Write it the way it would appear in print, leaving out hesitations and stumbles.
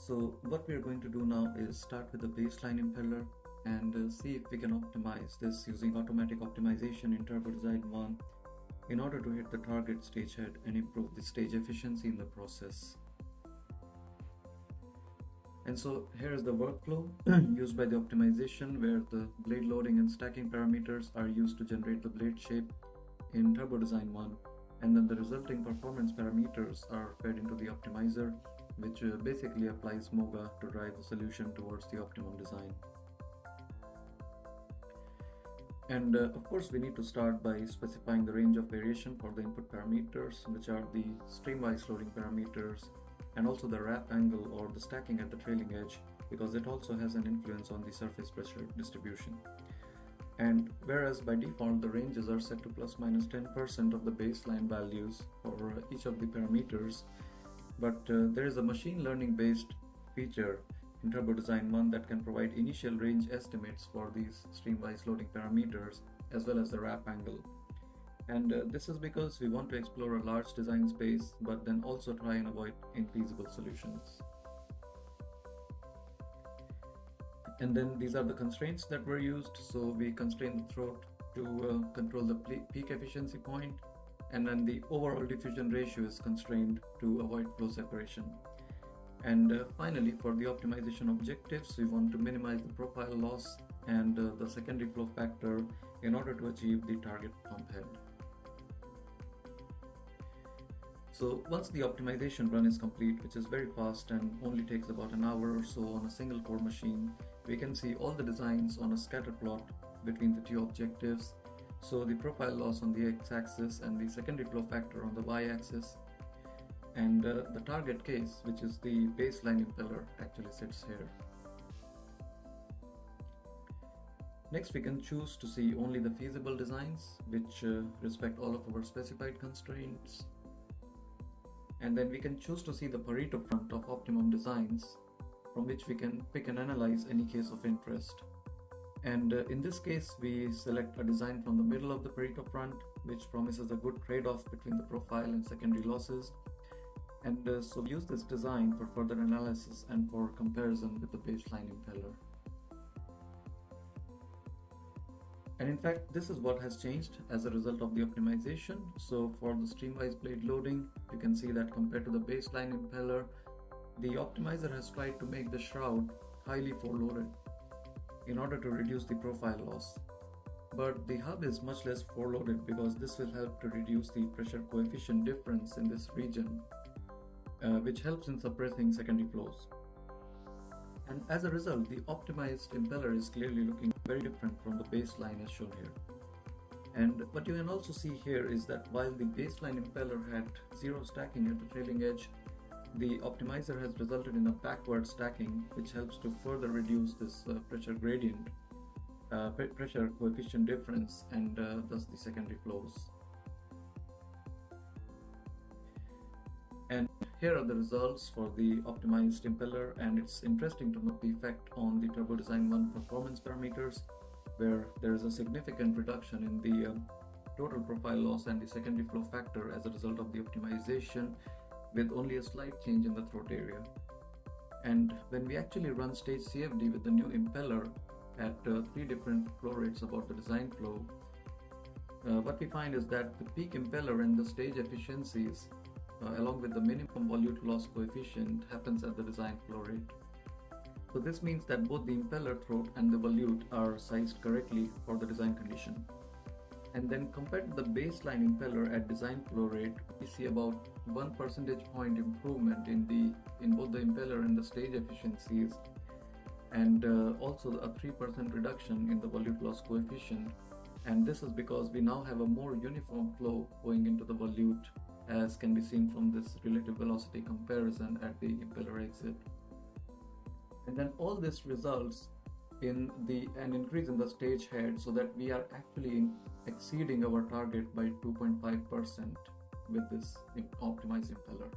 So what we're going to do now is start with the baseline impeller and see if we can optimize this using automatic optimization in Turbo Design 1 in order to hit the target stage head and improve the stage efficiency in the process. And so here is the workflow used by the optimization, where the blade loading and stacking parameters are used to generate the blade shape in Turbo Design 1, and then the resulting performance parameters are fed into the optimizer, which basically applies MOGA to drive the solution towards the optimum design. And of course, we need to start by specifying the range of variation for the input parameters, which are the streamwise loading parameters, and also the wrap angle or the stacking at the trailing edge, because it also has an influence on the surface pressure distribution. And whereas by default the ranges are set to plus minus 10% of the baseline values for each of the parameters, but there is a machine learning based feature in Turbo Design 1 that can provide initial range estimates for these streamwise loading parameters as well as the wrap angle. And this is because we want to explore a large design space, but then also try and avoid infeasible solutions. And then these are the constraints that were used. So we constrain the throat to control the peak efficiency point, and then the overall diffusion ratio is constrained to avoid flow separation. And finally, for the optimization objectives, we want to minimize the profile loss and the secondary flow factor in order to achieve the target pump head. So once the optimization run is complete, which is very fast and only takes about an hour or so on a single core machine, we can see all the designs on a scatter plot between the two objectives. So the profile loss on the x-axis and the secondary flow factor on the y-axis, and the target case, which is the baseline impeller, actually sits here. Next, we can choose to see only the feasible designs which respect all of our specified constraints, and then we can choose to see the Pareto front of optimum designs, from which we can pick and analyze any case of interest. And in this case, we select a design from the middle of the Pareto front, which promises a good trade-off between the profile and secondary losses. And so we use this design for further analysis and for comparison with the baseline impeller. And in fact, this is what has changed as a result of the optimization. So for the streamwise blade loading, you can see that compared to the baseline impeller, the optimizer has tried to make the shroud highly foreloaded in order to reduce the profile loss. But the hub is much less foreloaded because this will help to reduce the pressure coefficient difference in this region, which helps in suppressing secondary flows. And as a result, the optimized impeller is clearly looking very different from the baseline as shown here. And what you can also see here is that while the baseline impeller had zero stacking at the trailing edge, the optimizer has resulted in a backward stacking, which helps to further reduce this pressure gradient, pressure coefficient difference, and thus the secondary flows. And here are the results for the optimized impeller, and it's interesting to note the effect on the Turbo Design 1 performance parameters, where there is a significant reduction in the total profile loss and the secondary flow factor as a result of the optimization, with only a slight change in the throat area. And when we actually run stage CFD with the new impeller at 3 different flow rates about the design flow, what we find is that the peak impeller and the stage efficiencies along with the minimum volute loss coefficient happens at the design flow rate. So this means that both the impeller throat and the volute are sized correctly for the design condition. And then compared to the baseline impeller at design flow rate, we see about 1 percentage point improvement in both the impeller and the stage efficiencies, and also a 3% reduction in the volute loss coefficient. And this is because we now have a more uniform flow going into the volute, as can be seen from this relative velocity comparison at the impeller exit. And then all this results in an increase in the stage head, so that we are actually exceeding our target by 2.5% with this optimized impeller.